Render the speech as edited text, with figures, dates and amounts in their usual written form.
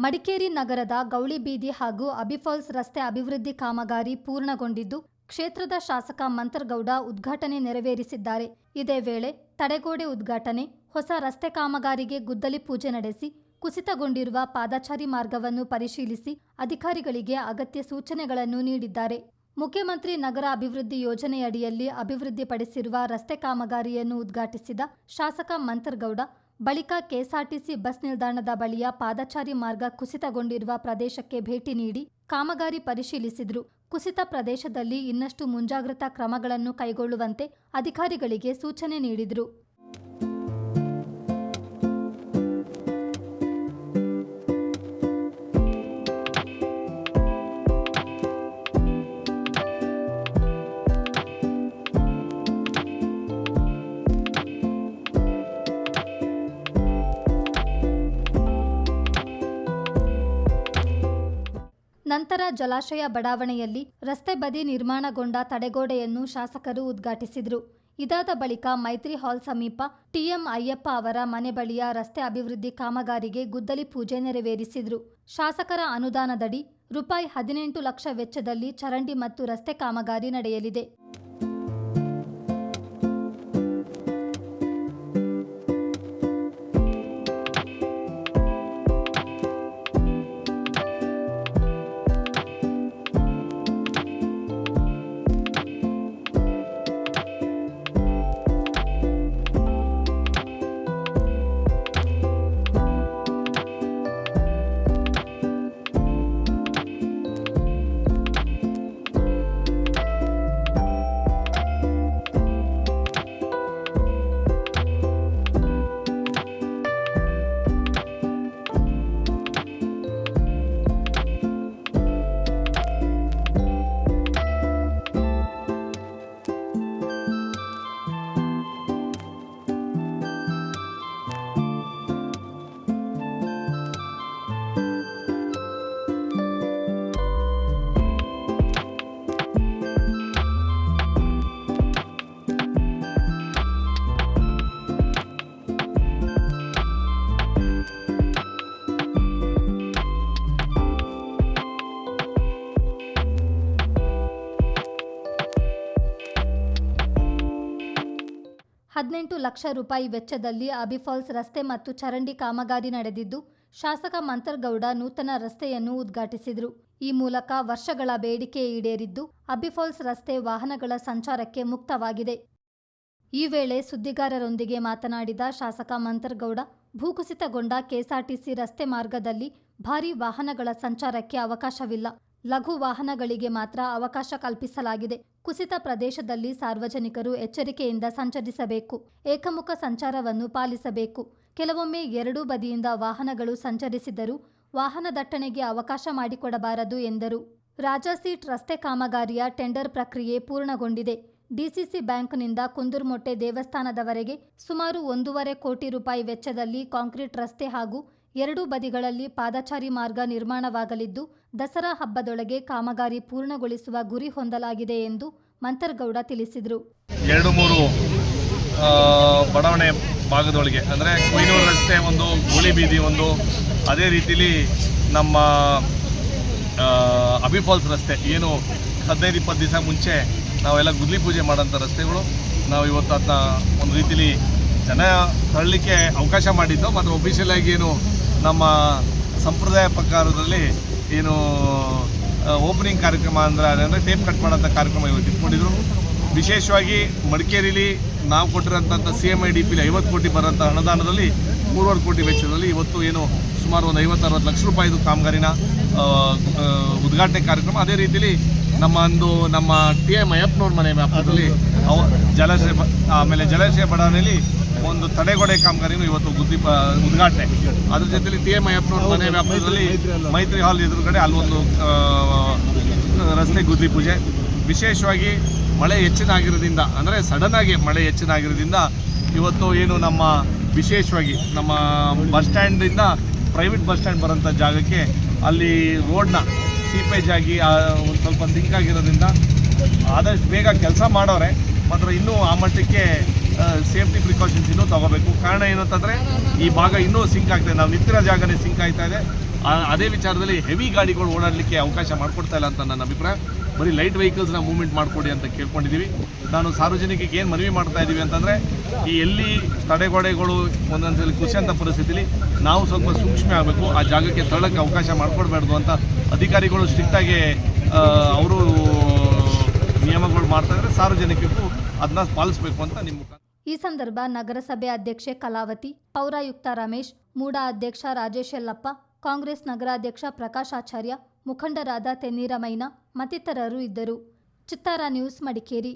ಮಡಿಕೇರಿ ನಗರದ ಗೌಳಿಬೀದಿ ಹಾಗೂ ಅಬಿಫಾಲ್ಸ್ ರಸ್ತೆ ಅಭಿವೃದ್ಧಿ ಕಾಮಗಾರಿ ಪೂರ್ಣಗೊಂಡಿದ್ದು, ಕ್ಷೇತ್ರದ ಶಾಸಕ ಮಂತರ್ಗೌಡ ಉದ್ಘಾಟನೆ ನೆರವೇರಿಸಿದ್ದಾರೆ. ಇದೇ ವೇಳೆ ತಡೆಗೋಡೆ ಉದ್ಘಾಟನೆ, ಹೊಸ ರಸ್ತೆ ಕಾಮಗಾರಿಗೆ ಗುದ್ದಲಿ ಪೂಜೆ ನಡೆಸಿ, ಕುಸಿತಗೊಂಡಿರುವ ಪಾದಚಾರಿ ಮಾರ್ಗವನ್ನು ಪರಿಶೀಲಿಸಿ ಅಧಿಕಾರಿಗಳಿಗೆ ಅಗತ್ಯ ಸೂಚನೆಗಳನ್ನು ನೀಡಿದ್ದಾರೆ. ಮುಖ್ಯಮಂತ್ರಿ ನಗರ ಅಭಿವೃದ್ಧಿ ಯೋಜನೆಯಡಿಯಲ್ಲಿ ಅಭಿವೃದ್ಧಿಪಡಿಸಿರುವ ರಸ್ತೆ ಕಾಮಗಾರಿಯನ್ನು ಉದ್ಘಾಟಿಸಿದ ಶಾಸಕ ಮಂತರ್ಗೌಡ, ಬಳಿಕ ಕೆಎಸ್ಆರ್ಟಿಸಿ ಬಸ್ ನಿಲ್ದಾಣದ ಬಳಿಯ ಪಾದಚಾರಿ ಮಾರ್ಗ ಕುಸಿತಗೊಂಡಿರುವ ಪ್ರದೇಶಕ್ಕೆ ಭೇಟಿ ನೀಡಿ ಕಾಮಗಾರಿ ಪರಿಶೀಲಿಸಿದರು. ಕುಸಿತ ಪ್ರದೇಶದಲ್ಲಿ ಇನ್ನಷ್ಟು ಮುಂಜಾಗ್ರತಾ ಕ್ರಮಗಳನ್ನು ಕೈಗೊಳ್ಳುವಂತೆ ಅಧಿಕಾರಿಗಳಿಗೆ ಸೂಚನೆ ನೀಡಿದರು. ನಂತರ ಜಲಾಶಯ ಬಡಾವಣೆಯಲ್ಲಿ ರಸ್ತೆ ಬದಿ ನಿರ್ಮಾಣಗೊಂಡ ತಡೆಗೋಡೆಯನ್ನು ಶಾಸಕರು ಉದ್ಘಾಟಿಸಿದರು. ಇದಾದ ಬಳಿಕ ಮೈತ್ರಿ ಹಾಲ್ ಸಮೀಪ ಟಿಎಂ ಅಯ್ಯಪ್ಪ ಅವರ ಮನೆ ಬಳಿಯ ರಸ್ತೆ ಅಭಿವೃದ್ಧಿ ಕಾಮಗಾರಿಗೆ ಗುದ್ದಲಿ ಪೂಜೆ ನೆರವೇರಿಸಿದರು. ಶಾಸಕರ ಅನುದಾನದಡಿ ₹18 ಲಕ್ಷ ವೆಚ್ಚದಲ್ಲಿ ಚರಂಡಿ ಮತ್ತು ರಸ್ತೆ ಕಾಮಗಾರಿ ನಡೆಯಲಿದೆ. ₹18 ಲಕ್ಷ ವೆಚ್ಚದಲ್ಲಿ ಅಬಿಫಾಲ್ಸ್ ರಸ್ತೆ ಮತ್ತು ಚರಂಡಿ ಕಾಮಗಾರಿ ನಡೆದಿದ್ದು, ಶಾಸಕ ಮಂತರ್ಗೌಡ ನೂತನ ರಸ್ತೆಯನ್ನು ಉದ್ಘಾಟಿಸಿದರು. ಈ ಮೂಲಕ ವರ್ಷಗಳ ಬೇಡಿಕೆ ಈಡೇರಿದ್ದು, ಅಬಿಫಾಲ್ಸ್ ರಸ್ತೆ ವಾಹನಗಳ ಸಂಚಾರಕ್ಕೆ ಮುಕ್ತವಾಗಿದೆ. ಈ ವೇಳೆ ಸುದ್ದಿಗಾರರೊಂದಿಗೆ ಮಾತನಾಡಿದ ಶಾಸಕ ಮಂತರ್ಗೌಡ, ಭೂಕುಸಿತಗೊಂಡ ಕೆಎಸ್ಆರ್ಟಿಸಿ ರಸ್ತೆ ಮಾರ್ಗದಲ್ಲಿ ಭಾರೀ ವಾಹನಗಳ ಸಂಚಾರಕ್ಕೆ ಅವಕಾಶವಿಲ್ಲ. ಲಘು ವಾಹನಗಳಿಗೆ ಮಾತ್ರ ಅವಕಾಶ ಕಲ್ಪಿಸಲಾಗಿದೆ. ಕುಸಿತ ಪ್ರದೇಶದಲ್ಲಿ ಸಾರ್ವಜನಿಕರು ಎಚ್ಚರಿಕೆಯಿಂದ ಸಂಚರಿಸಬೇಕು. ಏಕಮುಖ ಸಂಚಾರವನ್ನು ಪಾಲಿಸಬೇಕು. ಕೆಲವೊಮ್ಮೆ ಎರಡೂ ಬದಿಯಿಂದ ವಾಹನಗಳು ಸಂಚರಿಸಿದರೂ ವಾಹನ ದಟ್ಟಣೆಗೆ ಅವಕಾಶ ಮಾಡಿಕೊಡಬಾರದು ಎಂದರು. ರಾಜಾಸೀಟ್ ರಸ್ತೆ ಕಾಮಗಾರಿಯ ಟೆಂಡರ್ ಪ್ರಕ್ರಿಯೆ ಪೂರ್ಣಗೊಂಡಿದೆ. ಡಿಸಿಸಿ ಬ್ಯಾಂಕ್ನಿಂದ ಕುಂದುರ್ಮೊಟ್ಟೆ ದೇವಸ್ಥಾನದವರೆಗೆ ಸುಮಾರು ₹1.5 ಕೋಟಿ ವೆಚ್ಚದಲ್ಲಿ ಕಾಂಕ್ರೀಟ್ ರಸ್ತೆ ಹಾಗೂ ಎರಡೂ ಬದಿಗಳಲ್ಲಿ ಪಾದಚಾರಿ ಮಾರ್ಗ ನಿರ್ಮಾಣವಾಗಲಿದ್ದು, ದಸರಾ ಹಬ್ಬದೊಳಗೆ ಕಾಮಗಾರಿ ಪೂರ್ಣಗೊಳಿಸುವ ಗುರಿ ಹೊಂದಲಾಗಿದೆ ಎಂದು ಮಂತರ್ಗೌಡ ತಿಳಿಸಿದರು. 2-3 ಬಡಾವಣೆ ಭಾಗದೊಳಗೆ ಅಂದರೆ ಕೊಯ್ನೂರು ರಸ್ತೆ ಒಂದು, ಗೌಳಿಬೀದಿ ಒಂದು, ಅದೇ ರೀತಿಲಿ ನಮ್ಮ ಅಬಿಫಾಲ್ಸ್ ರಸ್ತೆ ಏನು 15-20 ದಿವಸ ಮುಂಚೆ ನಾವೆಲ್ಲ ಗುದ್ದಲಿ ಪೂಜೆ ಮಾಡೋಂಥ ರಸ್ತೆಗಳು ನಾವು ಇವತ್ತು ಅದನ್ನ ಒಂದು ರೀತಿಲಿ ಜನ ತರಲಿಕ್ಕೆ ಅವಕಾಶ ಮಾಡಿದ್ದು. ಮತ್ತು ಒಫಿಷಿಯಲ್ ಆಗಿ ಏನು ನಮ್ಮ ಸಂಪ್ರದಾಯ ಪ್ರಕಾರದಲ್ಲಿ ಏನು ಓಪನಿಂಗ್ ಕಾರ್ಯಕ್ರಮ ಅಂದರೆ ಟೇಪ್ ಕಟ್ ಮಾಡೋಂಥ ಕಾರ್ಯಕ್ರಮ ಇವತ್ತು ಇಟ್ಕೊಂಡಿದ್ರು. ವಿಶೇಷವಾಗಿ ಮಡಿಕೇರಿಲಿ ನಾವು ಕೊಟ್ಟಿರೋಂಥ CMIDPಲಿ 50 ಕೋಟಿ ಬರೋಂಥ ಅನುದಾನದಲ್ಲಿ 3.5 ಕೋಟಿ ವೆಚ್ಚದಲ್ಲಿ ಇವತ್ತು ಏನು ಸುಮಾರು ಒಂದು 50-60 ಲಕ್ಷ ರೂಪಾಯಿದು ಕಾಮಗಾರಿನ ಉದ್ಘಾಟನೆ ಕಾರ್ಯಕ್ರಮ. ಅದೇ ರೀತಿಲಿ ನಮ್ಮ TM ಅಯ್ಯಪ್ಪನವ್ರ ಮನೆ ವ್ಯಾಪ್ತಿಯಲ್ಲಿ ಜಲಾಶಯ, ಆಮೇಲೆ ಜಲಾಶಯ ಬಡಾವಣೆಯಲ್ಲಿ ಒಂದು ತಡೆಗೋಡೆ ಕಾಮಗಾರಿನೂ ಇವತ್ತು ಉದ್ಘಾಟನೆ. ಅದ್ರ ಜೊತೆಲಿ TM ಅಯ್ಯಪ್ಪನವ್ರ ಮನೆ ವ್ಯಾಪ್ತಿಯಲ್ಲಿ ಮೈತ್ರಿ ಹಾಲ್ ಎದುರುಗಡೆ ಅಲ್ಲೊಂದು ರಸ್ತೆ ಗುದ್ದಲಿ ಪೂಜೆ. ವಿಶೇಷವಾಗಿ ಮಳೆ ಹೆಚ್ಚಿನ ಆಗಿರೋದ್ರಿಂದ, ಅಂದರೆ ಸಡನ್ನಾಗಿ ಮಳೆ ಹೆಚ್ಚಿನ ಆಗಿರೋದ್ರಿಂದ ಇವತ್ತು ಏನು ನಮ್ಮ ವಿಶೇಷವಾಗಿ ನಮ್ಮ ಬಸ್ ಸ್ಟ್ಯಾಂಡಿಂದ ಪ್ರೈವೇಟ್ ಬಸ್ ಸ್ಟ್ಯಾಂಡ್ ಬರೋಂಥ ಜಾಗಕ್ಕೆ ಅಲ್ಲಿ ರೋಡ್ನ ಸೀಪೇಜ್ ಆಗಿ ಒಂದು ಸ್ವಲ್ಪ ಸಿಂಕ್ ಆಗಿರೋದ್ರಿಂದ ಆದಷ್ಟು ಬೇಗ ಕೆಲಸ ಮಾಡೋರೆ. ಮಾತ್ರ ಇನ್ನೂ ಆ ಮಟ್ಟಕ್ಕೆ ಸೇಫ್ಟಿ ಪ್ರಿಕಾಷನ್ಸ್ ಇನ್ನೂ ತೊಗೋಬೇಕು. ಕಾರಣ ಏನಂತಂದರೆ ಈ ಭಾಗ ಇನ್ನೂ ಸಿಂಕ್ ಆಗ್ತಾಯಿದೆ. ನಾವು ನಿಂತಿರೋ ಜಾಗನೇ ಸಿಂಕ್ ಆಗ್ತಾಯಿದೆ. ಅದೇ ವಿಚಾರದಲ್ಲಿ ಹೆವಿ ಗಾಡಿಗಳು ಓಡಾಡಲಿಕ್ಕೆ ಅವಕಾಶ ಮಾಡಿಕೊಡ್ತಾ ಇಲ್ಲ ಅಂತ ನನ್ನ ಅಭಿಪ್ರಾಯ. ಬರೀ ಲೈಟ್ ವೆಹಿಕಲ್ಸ್ನ ಮೂವ್ಮೆಂಟ್ ಮಾಡಿಕೊಡಿ ಅಂತ ಕೇಳ್ಕೊಂಡಿದ್ದೀವಿ. ನಾನು ಸಾರ್ವಜನಿಕರಿಗೆ ಏನು ಮನವಿ ಮಾಡ್ತಾ ಇದ್ದೀವಿ ಅಂತಂದರೆ, ಈ ಎಲ್ಲಿ ತಡೆಗೋಡೆಗಳು ಒಂದೊಂದ್ಸಲಿ ಕುಸಿಯಂಥ ಪರಿಸ್ಥಿತಿಲಿ ನಾವು ಸ್ವಲ್ಪ ಸೂಕ್ಷ್ಮ ಆಗಬೇಕು, ಆ ಜಾಗಕ್ಕೆ ತಳ್ಳಕ್ಕೆ ಅವಕಾಶ ಮಾಡಿಕೊಡ್ಬಾರ್ದು ಅಂತ ಅಧಿಕಾರಿಗಳು ಸ್ಟ್ರಿಕ್ಟಾಗಿ ಅವರು ನಿಯಮಗಳು ಮಾಡ್ತಾಯಿದ್ರೆ ಸಾರ್ವಜನಿಕರಿಗೂ ಅದನ್ನ ಪಾಲಿಸಬೇಕು ಅಂತ ನಿಮ್ಮ ಮುಖಾಂತರ. ಈ ಸಂದರ್ಭ ನಗರಸಭೆ ಅಧ್ಯಕ್ಷೆ ಕಲಾವತಿ, ಪೌರಾಯುಕ್ತ ರಮೇಶ್, ಮೂಡಾ ಅಧ್ಯಕ್ಷ ರಾಜೇಶ್ ಯಲ್ಲಪ್ಪ, ಕಾಂಗ್ರೆಸ್ ನಗರಾಧ್ಯಕ್ಷ ಪ್ರಕಾಶ್ ಆಚಾರ್ಯ, ಮುಖಂಡರಾದ ತೆನ್ನೀರ ಮೈನಾ ಮತ್ತಿತರರು ಇದ್ದರು. ಚಿತ್ತಾರ ನ್ಯೂಸ್, ಮಡಿಕೇರಿ.